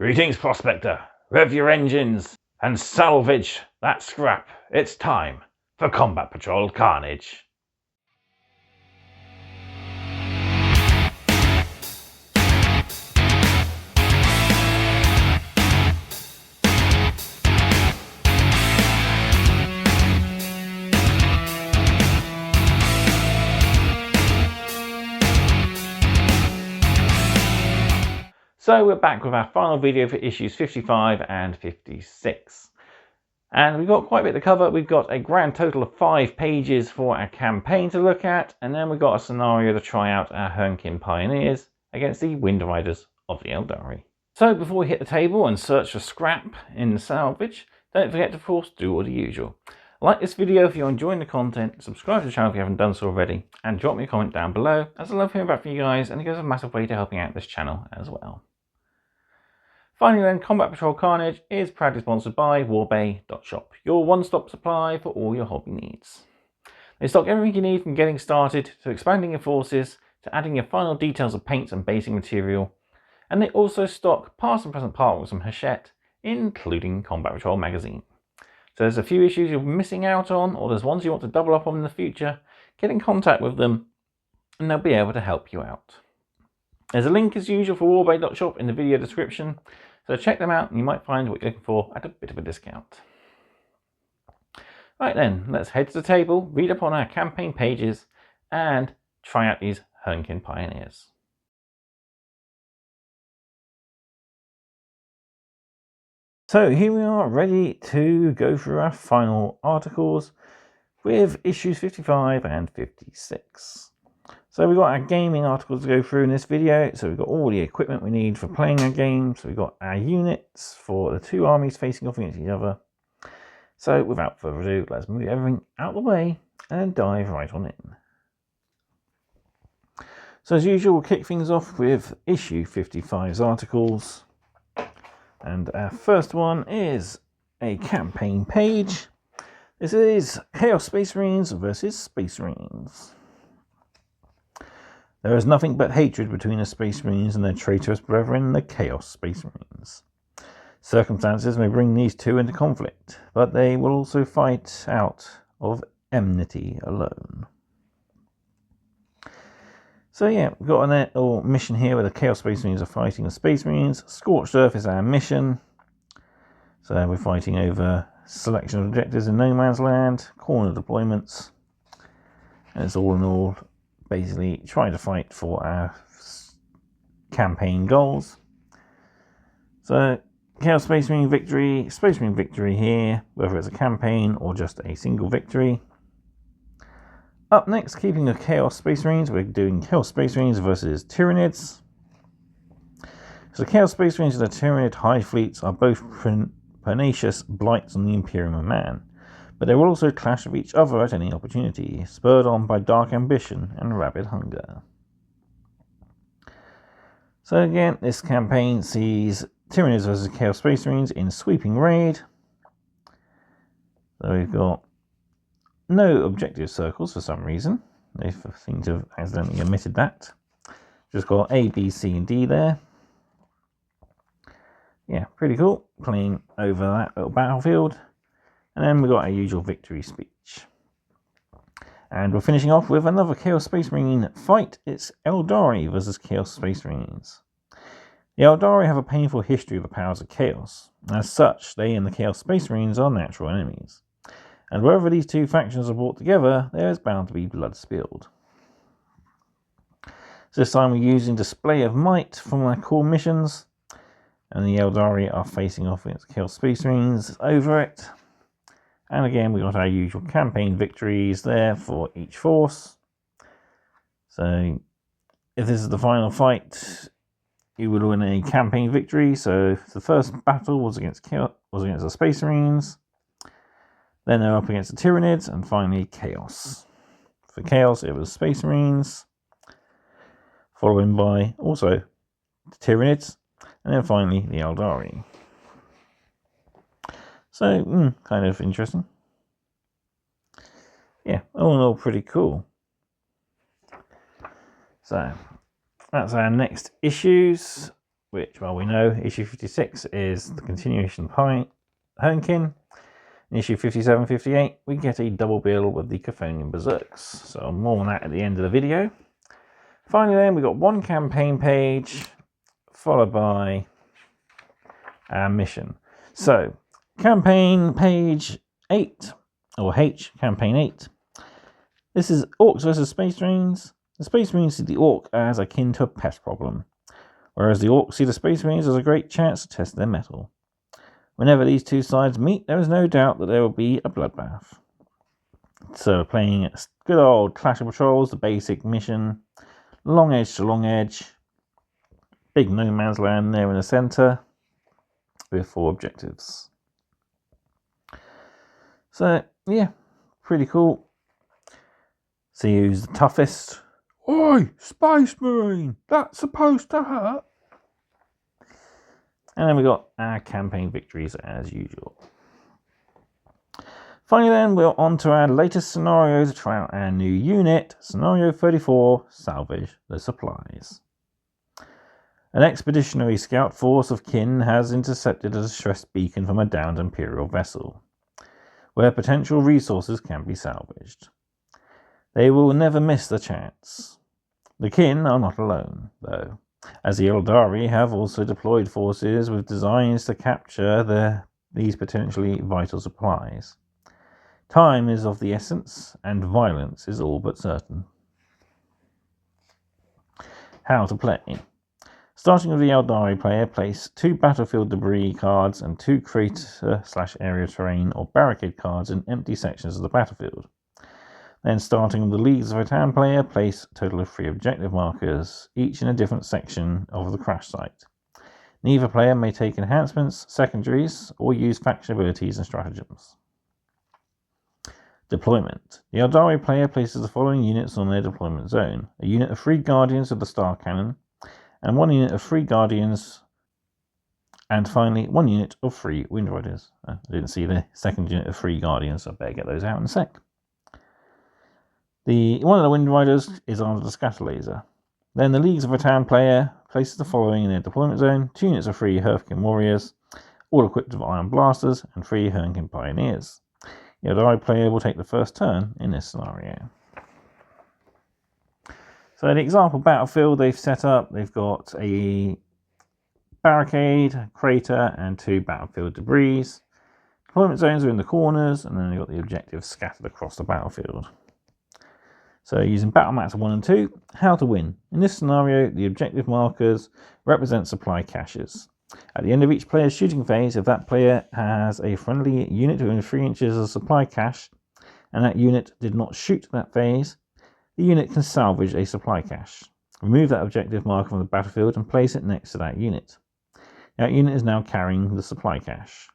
Greetings, Prospector. Rev your engines and salvage that scrap. It's time for Combat Patrol Carnage. So we're back with our final video for issues 55 and 56. And we've got quite a bit to cover. We've got a grand total of 5 pages for our campaign to look at. And then we've got a scenario to try out our Hernkyn Pioneers against the Wind Riders of the Eldari. So before we hit the table and search for scrap in the salvage, don't forget to, of course, do all the usual. Like this video if you're enjoying the content, subscribe to the channel if you haven't done so already, and drop me a comment down below, as I love hearing back from you guys and it goes a massive way to helping out this channel as well. Finally then, Combat Patrol Carnage is proudly sponsored by warbay.shop, your one-stop supply for all your hobby needs. They stock everything you need from getting started to expanding your forces to adding your final details of paints and basing material, and they also stock past and present partworks from Hachette, including Combat Patrol magazine. So there's a few issues you're missing out on, or there's ones you want to double up on in the future, get in contact with them and they'll be able to help you out. There's a link as usual for warbay.shop in the video description. So check them out and you might find what you're looking for at a bit of a discount. Right then, let's head to the table, read up on our campaign pages and try out these Hernkyn Pioneers. So here we are, ready to go through our final articles with issues 55 and 56. So we've got our gaming articles to go through in this video. So we've got all the equipment we need for playing our game. So we've got our units for the two armies facing off against each other. So without further ado, let's move everything out of the way and dive right on in. So as usual, we'll kick things off with issue 55's articles. And our first one is a campaign page. This is Chaos Space Marines versus Space Marines. There is nothing but hatred between the Space Marines and their traitorous brethren, the Chaos Space Marines. Circumstances may bring these two into conflict, but they will also fight out of enmity alone. So yeah, we've got a little mission here where the Chaos Space Marines are fighting the Space Marines. Scorched Earth is our mission. So we're fighting over selection of objectives in no man's land, corner deployments, and it's all in all basically trying to fight for our campaign goals. So Chaos Space Marine victory here, whether it's a campaign or just a single victory. Up next, keeping the Chaos Space Marines, we're doing Chaos Space Marines versus Tyranids. So the Chaos Space Marines and the Tyranid High Fleets are both pernicious blights on the Imperium of Man, but they will also clash with each other at any opportunity, spurred on by dark ambition and rabid hunger. So again, this campaign sees Tyranids versus Chaos Space Marines in sweeping raid. So we've got no objective circles for some reason. They seem to have accidentally omitted that. Just got A, B, C and D there. Yeah, pretty cool. Playing over that little battlefield. And then we've got our usual victory speech. And we're finishing off with another Chaos Space Marine fight. It's Eldari versus Chaos Space Marines. The Eldari have a painful history of the powers of Chaos. As such, they and the Chaos Space Marines are natural enemies. And wherever these two factions are brought together, there is bound to be blood spilled. So this time we're using Display of Might from our core missions. And the Eldari are facing off against Chaos Space Marines over it. And again, we got our usual campaign victories there for each force. So if this is the final fight, you would win a campaign victory. So the first battle was against the Space Marines. Then they're up against the Tyranids, and finally Chaos. For Chaos, it was Space Marines, following by also the Tyranids, and then finally the Eldari. So, kind of interesting. Yeah, all in all pretty cool. So, that's our next issues. which, well, we know issue 56 is the continuation of Hernkyn. In issue 57-58, we get a double bill with the Chthonian Berserks. So more on that at the end of the video. Finally then, we got one campaign page, followed by our mission. So, campaign page 8, or H, campaign 8. This is Orcs versus Space Marines. The Space Marines see the Orc as akin to a pest problem, whereas the Orcs see the Space Marines as a great chance to test their mettle. Whenever these two sides meet, there is no doubt that there will be a bloodbath. So we're playing good old Clash of Patrols, the basic mission, long edge to long edge, big no man's land there in the centre, with 4 objectives. So yeah, pretty cool. See who's the toughest. Oi, Space Marine, that's supposed to hurt. And then we got our campaign victories as usual. Finally then, we're on to our latest scenario to try out our new unit, Scenario 34, Salvage the Supplies. An expeditionary scout force of kin has intercepted a distressed beacon from a downed Imperial vessel, where potential resources can be salvaged. They will never miss the chance. The kin are not alone, though, as the Eldari have also deployed forces with designs to capture these potentially vital supplies. Time is of the essence, and violence is all but certain. How to play. Starting with the Eldari player, place 2 battlefield debris cards and 2 crater/area terrain or barricade cards in empty sections of the battlefield. Then starting with the Leagues of Votan player, place a total of 3 objective markers, each in a different section of the crash site. Neither player may take enhancements, secondaries, or use faction abilities and stratagems. Deployment. The Eldari player places the following units on their deployment zone. A unit of 3 Guardians of the Star Cannon, and 1 unit of 3 Guardians, and finally 1 unit of 3 Wind Riders. I didn't see the second unit of 3 Guardians, so I better get those out in a sec. One of the Wind Riders is armed with a scatter laser. Then the Leagues of Votan player places the following in their deployment zone: 2 units of 3 Hernkyn Warriors, all equipped with Iron Blasters, and 3 Hernkyn Pioneers. The Eldari player will take the first turn in this scenario. So the example battlefield they've set up, they've got a barricade, crater, and 2 battlefield debris. Deployment zones are in the corners, and then they've got the objectives scattered across the battlefield. So using battle maps 1 and 2, how to win. In this scenario, the objective markers represent supply caches. At the end of each player's shooting phase, if that player has a friendly unit within 3 inches of supply cache, and that unit did not shoot that phase, the unit can salvage a supply cache. Remove that objective marker from the battlefield and place it next to that unit. That unit is now carrying the supply cache.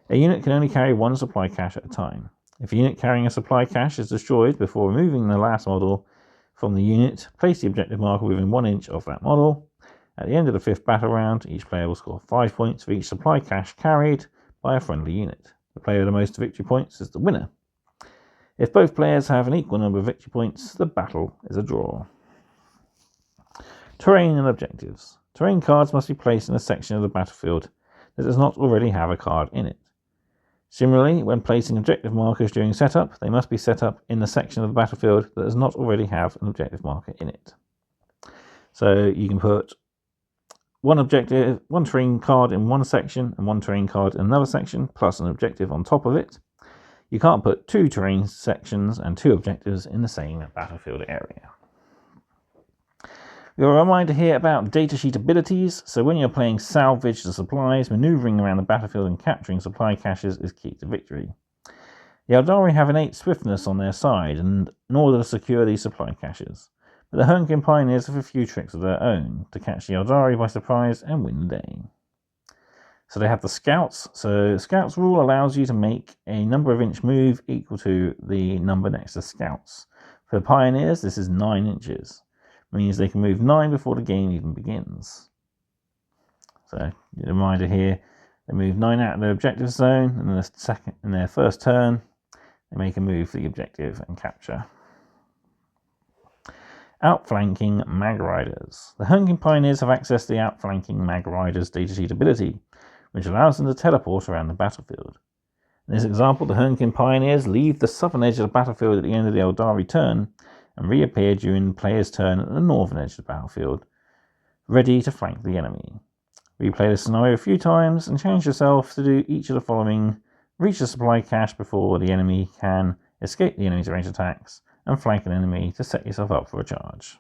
A unit can only carry 1 supply cache at a time. If a unit carrying a supply cache is destroyed before removing the last model from the unit, place the objective marker within 1 inch of that model. At the end of the 5th battle round, each player will score 5 points for each supply cache carried by a friendly unit. The player with the most victory points is the winner. If both players have an equal number of victory points, the battle is a draw. Terrain and objectives. Terrain cards must be placed in a section of the battlefield that does not already have a card in it. Similarly, when placing objective markers during setup, they must be set up in the section of the battlefield that does not already have an objective marker in it. So you can put 1 terrain card in one section and 1 terrain card in another section, plus an objective on top of it. You can't put 2 terrain sections and 2 objectives in the same battlefield area. We have a reminder here about datasheet abilities. So when you're playing Salvage the Supplies, maneuvering around the battlefield and capturing supply caches is key to victory. The Eldari have innate swiftness on their side in order to secure these supply caches, but the Hernkyn Pioneers have a few tricks of their own to catch the Eldari by surprise and win the day. So they have the Scouts. So Scouts rule allows you to make a number of inch move equal to the number next to Scouts. For the Pioneers, this is 9 inches. Means they can move 9 before the game even begins. So, a reminder here, they move 9 out of their objective zone, and in their first turn, they make a move for the objective and capture. Outflanking Mag Riders. The Hernkyn Pioneers have access to the Outflanking Mag Riders data sheet ability, which allows them to teleport around the battlefield. In this example, the Hernkyn Pioneers leave the southern edge of the battlefield at the end of the Eldari turn and reappear during the player's turn at the northern edge of the battlefield, ready to flank the enemy. Replay the scenario a few times and change yourself to do each of the following. Reach the supply cache before the enemy can escape the enemy's ranged attacks and flank an enemy to set yourself up for a charge.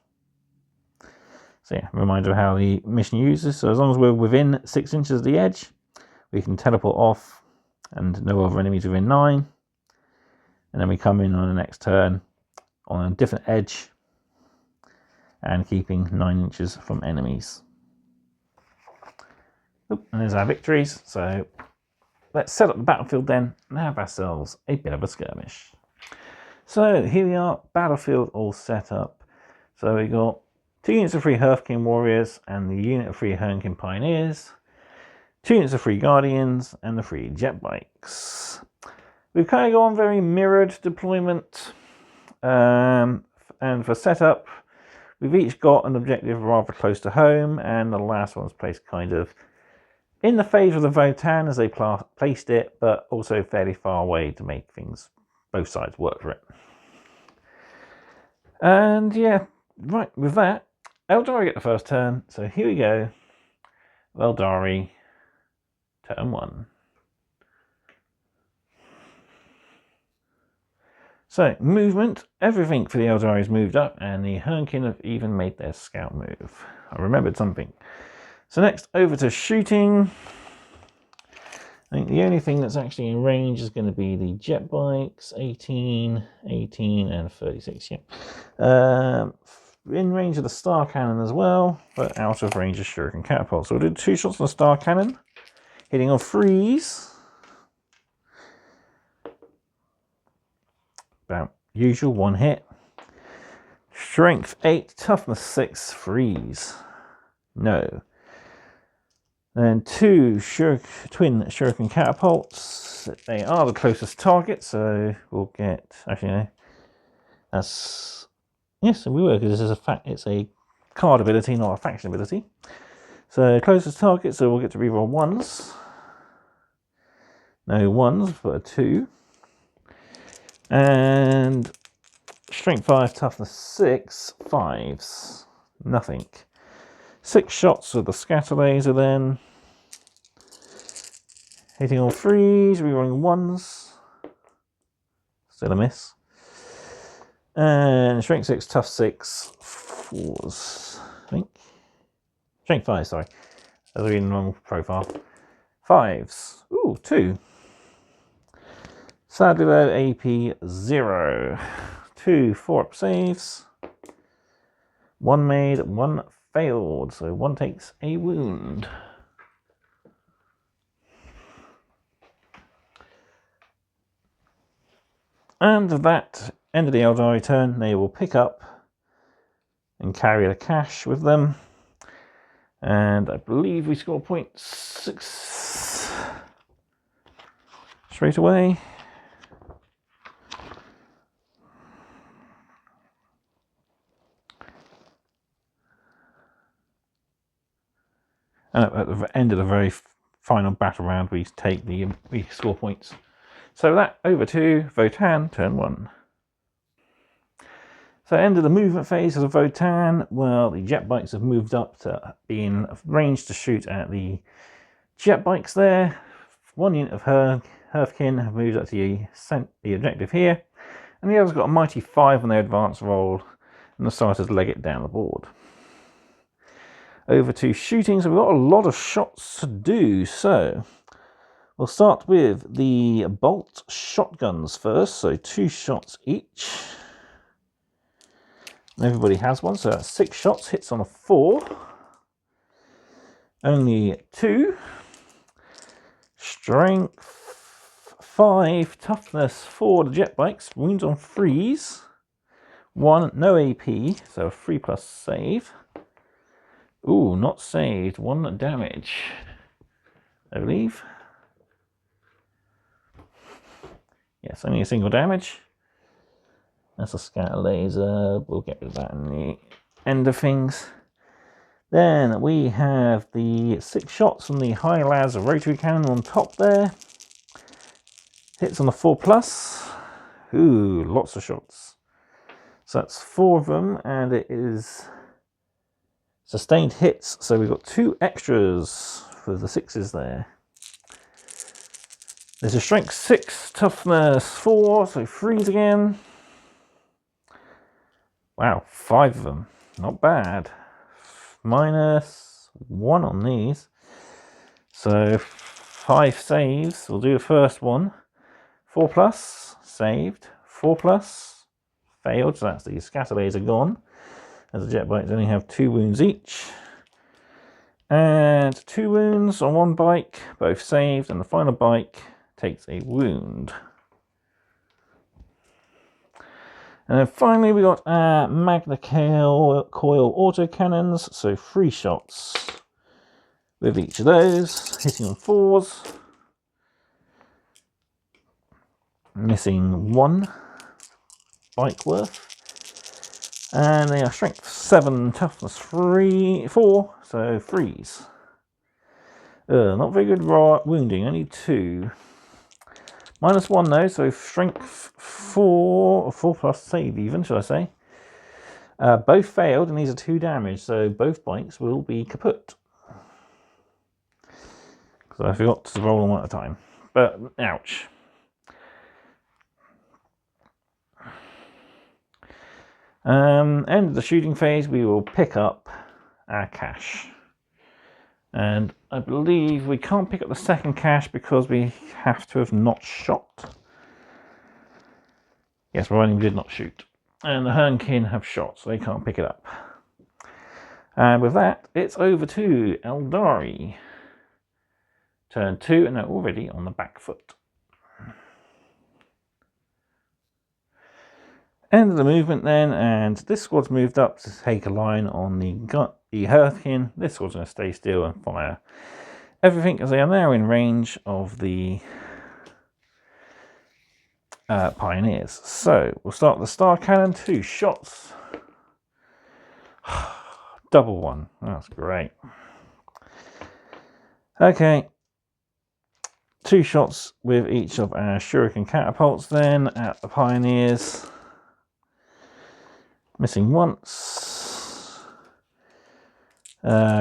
So yeah, reminder of how the mission uses. So as long as we're within 6 inches of the edge, we can teleport off and no other enemies within 9. And then we come in on the next turn on a different edge and keeping 9 inches from enemies. And there's our victories. So let's set up the battlefield then and have ourselves a bit of a skirmish. So here we are, battlefield all set up. So we got 2 units of 3 Hernkyn Warriors and the unit of 3 Hernkyn Pioneers, 2 units of 3 Guardians and the 3 jet bikes. We've kind of gone very mirrored deployment, and for setup we've each got an objective rather close to home, and the last one's placed kind of in the favour of the Votan as they placed it, but also fairly far away to make things both sides work for it. And yeah, right, with that, Eldari get the first turn. So here we go. Eldari, turn 1. So, movement. Everything for the Eldari is moved up, and the Hernkyn have even made their scout move. I remembered something. So next, over to shooting. I think the only thing that's actually in range is going to be the jet bikes, 18, 18, and 36, yeah. In range of the star cannon as well, but out of range of shuriken catapult. So we'll do 2 shots on the star cannon, hitting on 3s. About usual, 1 hit. Strength 8, toughness 6, freeze. No. Then 2 twin shuriken catapults. They are the closest target, so we'll get. Actually, no. That's. Yes, we will, because this is it's a card ability, not a faction ability. So closest target, so we'll get to reroll 1s. No 1s, but a 2. And strength 5, toughness 6, 5s. Nothing. 6 shots with the scatter laser then. Hitting all 3s, rerolling 1s. Still a miss. And strength 6, tough 6, 4s, I think. Strength 5, sorry. That's a really normal profile. 5s. Ooh, 2. Sadly low, AP 0. 2 4-up saves. 1 made, 1 failed. So 1 takes a wound. And that end of the Eldari turn, they will pick up and carry the cash with them. And I believe we score 0.6 straight away. And at the end of the very final battle round, we score points. So that over to Votan, turn 1. So end of the movement phase of the Votan. Well, the jet bikes have moved up to being ranged to shoot at the jet bikes there. 1 unit of Hernkyn have moved up to the objective here. And the other's got a mighty 5 on their advance roll, and the starters leg it down the board. Over to shooting, so we've got a lot of shots to do. So we'll start with the bolt shotguns first, so 2 shots each. Everybody has one, so that's 6 shots, hits on a 4. Only 2. Strength 5, toughness 4 the jet bikes, wounds on 3s. 1, no AP, so a 3+ save. Ooh, not saved, 1 damage, I believe. Yes, only a single damage. That's a scatter laser. We'll get rid of that in the end of things. Then we have the 6 shots from the high las rotary cannon on top there. Hits on the 4+. Ooh, lots of shots. So that's 4 of them, and it is sustained hits. So we've got 2 extras for the 6s there. There's a strength 6, toughness 4, so 3s again. Wow, 5 of them. Not bad. -1 on these. So 5 saves. We'll do the first one. 4+, saved. 4+, failed. So that's the scatter laser gone. As the jet bikes only have 2 wounds each. And 2 wounds on one bike, both saved, and the final bike takes a wound. And then finally we got Magna Coil autocannons, so 3 shots with each of those, hitting on 4s, missing 1 bike worth, and they are strength 7, toughness 4, so 3s. Not very good wounding, only 2. -1 though, so strength 4, or 4+ save even, should I say. Both failed, and these are 2 damage, so both bikes will be kaput. So I forgot to roll them one at a time, but ouch. End of the shooting phase, we will pick up our cash. And I believe we can't pick up the second cache because we have to have not shot. Yes, providing we did not shoot. And the Hernkyn have shot, so they can't pick it up. And with that, it's over to Eldari. Turn 2, and they're already on the back foot. End of the movement then, and this squad's moved up to take a line on the Hernkyn. This squad's going to stay still and fire everything, as they are now in range of the Pioneers. So we'll start the star cannon, 2 shots. Double 1, that's great. Okay, 2 shots with each of our shuriken catapults then at the Pioneers. Missing once.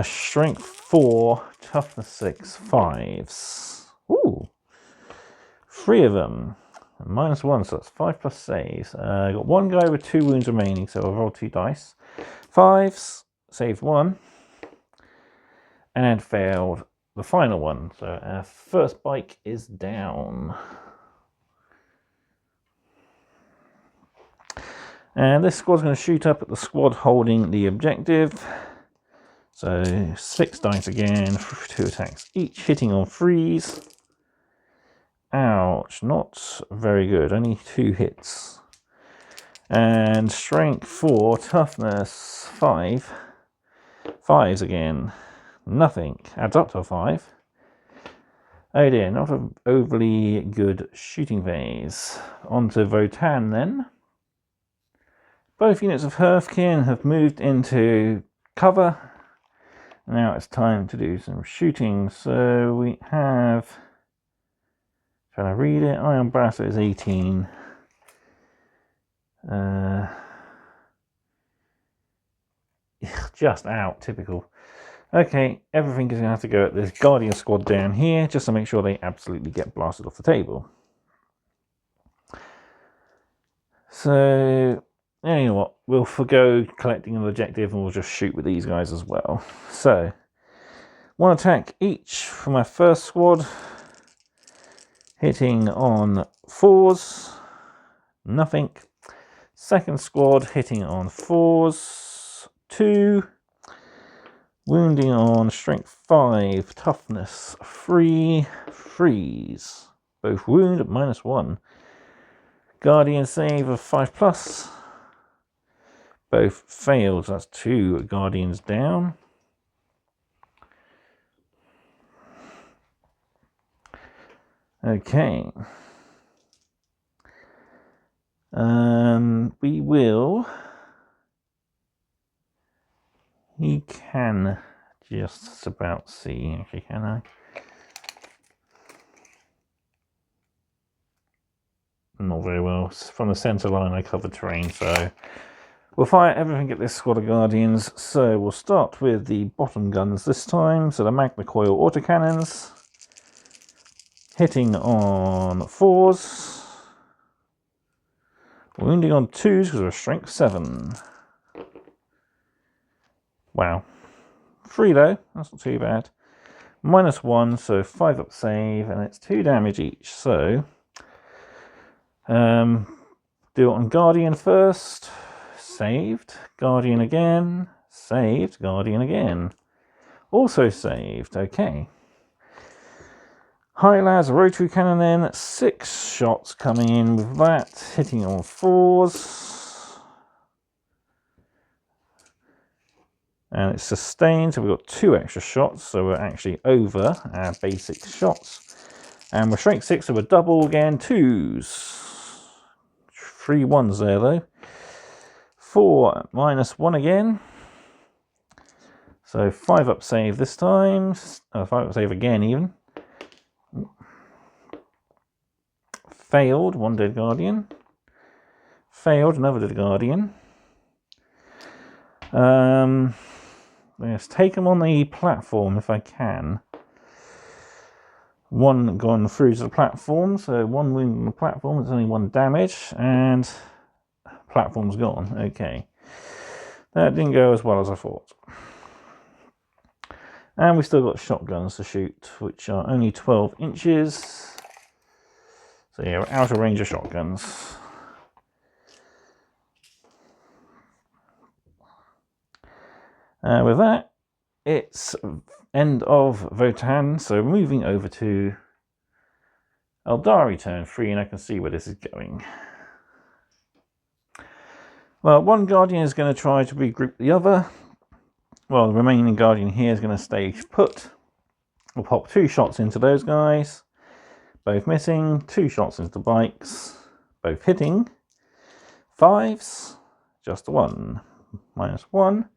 Strength 4, toughness 6, 5s. Ooh, 3 of them. -1, so that's 5+ saves. Got 1 guy with 2 wounds remaining, so I'll roll 2 dice. 5s, saved 1, and failed the final one. So our first bike is down. And this squad's going to shoot up at the squad holding the objective. So 6 dice again, 2 attacks each, hitting on 3s. Ouch, not very good, only 2 hits. And strength 4, toughness 5. 5s again, nothing, adds up to a 5. Oh dear, not an overly good shooting phase. On to Votan then. Both units of Hernkyn have moved into cover. Now it's time to do some shooting. So we have, trying to read it, Iron Brass is 18. Just out, typical. Okay, everything is going to have to go at this Guardian squad down here, just to make sure they absolutely get blasted off the table. So, you know what, we'll forgo collecting an objective and we'll just shoot with these guys as well. So, 1 attack each from our first squad, hitting on 4s, nothing. Second squad hitting on 4s, 2. Wounding on strength 5, toughness 3, 3s. Both wound at -1. Guardian save of 5+. Both failed, so that's 2 Guardians down. Okay. And we will... He can just about see, actually, can I? Not very well. From the centre line I cover terrain, so we'll fire everything at this squad of Guardians. So we'll start with the bottom guns this time. So the Magna Coil autocannons, hitting on 4s, wounding on 2s because we're strength 7. Wow. 3 though, that's not too bad. -1, so 5 up save, and it's 2 damage each. So do it on Guardian first, saved, Guardian again, saved, Guardian again, also saved. Okay. High-las rotary cannon then, 6 shots coming in with that, hitting on 4s. And it's sustained, so we've got 2 extra shots, so we're actually over our basic shots. And we're strength 6, so we're double again, 2s. 3 1s there though. 4 -1 again. So 5 up save this time. 5 up save again even. Failed, 1 dead Guardian. Failed, another dead Guardian. Let's take them on the platform if I can. 1 gone through to the platform, so 1 wound on the platform, it's only 1 damage, and platform's gone. Okay. That didn't go as well as I thought. And we've still got shotguns to shoot, which are only 12 inches. So yeah, we're out of range of shotguns. With that, it's end of Votann, so moving over to Eldari turn 3, and I can see where this is going. Well, one Guardian is going to try to regroup the other. Well, the remaining Guardian here is going to stay put. We'll pop 2 shots into those guys, both missing, 2 shots into the bikes, both hitting. 5s, just 1, -1.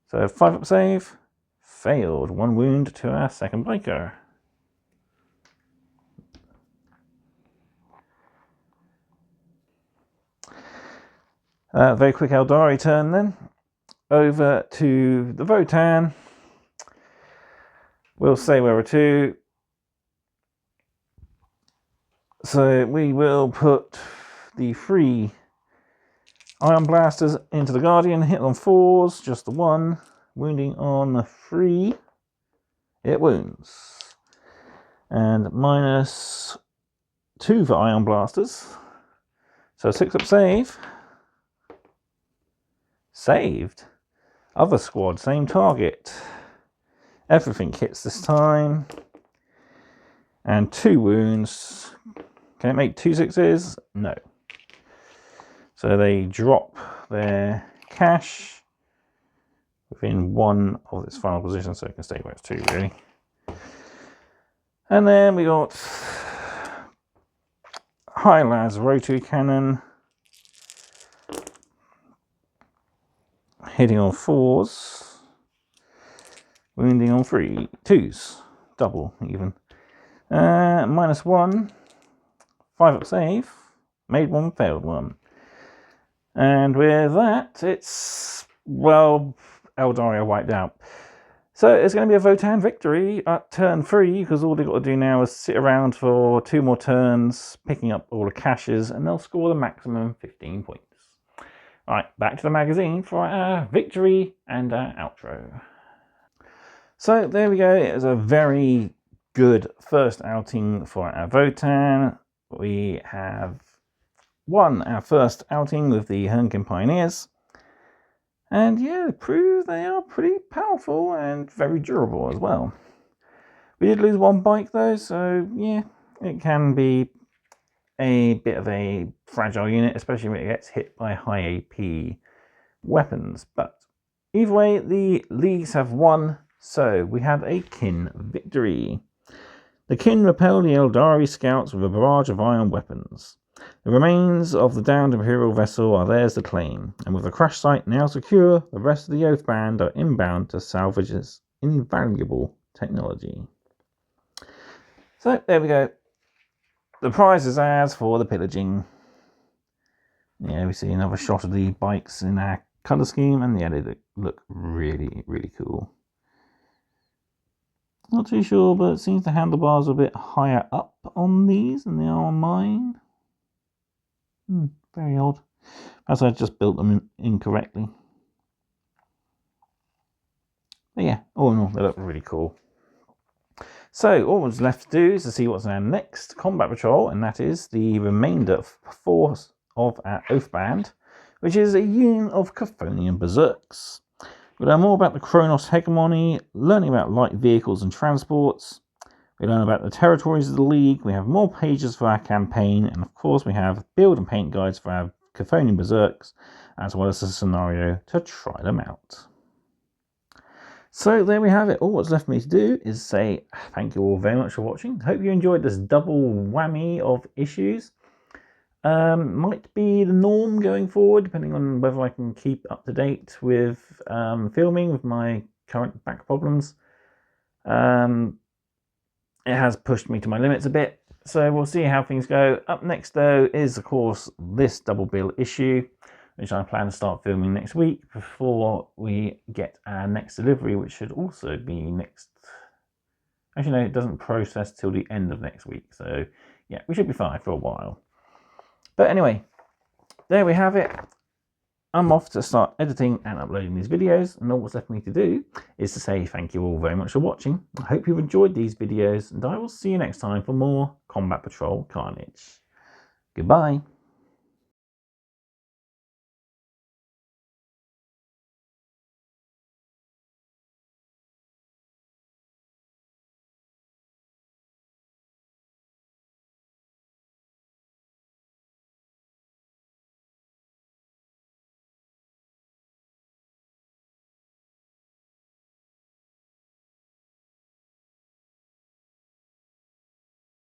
So 5 up save, failed, 1 wound to our second biker. Very quick Eldari turn then. Over to the Votann. We'll say where we're to. So we will put the 3 Ion Blasters into the Guardian, hit on 4s, just the 1, wounding on the 3, it wounds. And -2 for Ion Blasters, so 6 up save, saved. Other squad, same target, everything hits this time, and 2 wounds. Can it make 2 6s? No. So they drop their cash within 1 of its final position, so it can stay where it's 2 really. And then we got High-las rotary cannon, hitting on 4s, wounding on 2s, double even. -1, 5 up save, made 1, failed 1. And with that, it's, well, Eldari are wiped out. So it's going to be a Votann victory at turn 3, because all they've got to do now is sit around for 2 more turns, picking up all the caches, and they'll score the maximum 15 points. Alright, back to the magazine for our victory and our outro. So there we go, it was a very good first outing for our Votann. We have won our first outing with the Hernkyn Pioneers, and yeah, prove they are pretty powerful and very durable as well. We did lose 1 bike though, so yeah, it can be a bit of a fragile unit, especially when it gets hit by high AP weapons. But either way, the leagues have won, so we have a kin victory. The kin repel the Eldari scouts with a barrage of iron weapons. The remains of the downed Imperial vessel are theirs to claim, and with the crash site now secure, the rest of the Oath Band are inbound to salvage its invaluable technology. So, there we go. The prizes as for the pillaging. Yeah, we see another shot of the bikes in our colour scheme, and yeah, they look really, really cool. Not too sure, but it seems the handlebars are a bit higher up on these than they are on mine. Very odd. Perhaps I just built them incorrectly. But yeah, all in all, they look really cool. So all that's left to do is to see what's in our next combat patrol, and that is the remainder force of our Oath Band, which is a unit of Chthonian Berserks. We learn more about the Kronos hegemony, learning about light vehicles and transports. We learn about the territories of the League. We have more pages for our campaign, and of course we have build and paint guides for our Chthonian Berserks, as well as a scenario to try them out. So there we have it. All what's left for me to do is say thank you all very much for watching. Hope you enjoyed this double whammy of issues. Might be the norm going forward, depending on whether I can keep up to date with filming with my current back problems. It has pushed me to my limits a bit, so we'll see how things go. Up next, though, is, of course, this double bill issue, which I plan to start filming next week before we get our next delivery, which should also be next... Actually, no, it doesn't process till the end of next week, so yeah, we should be fine for a while. But anyway, there we have it. I'm off to start editing and uploading these videos, and all what's left for me to do is to say thank you all very much for watching. I hope you've enjoyed these videos, and I will see you next time for more Combat Patrol Carnage. Goodbye.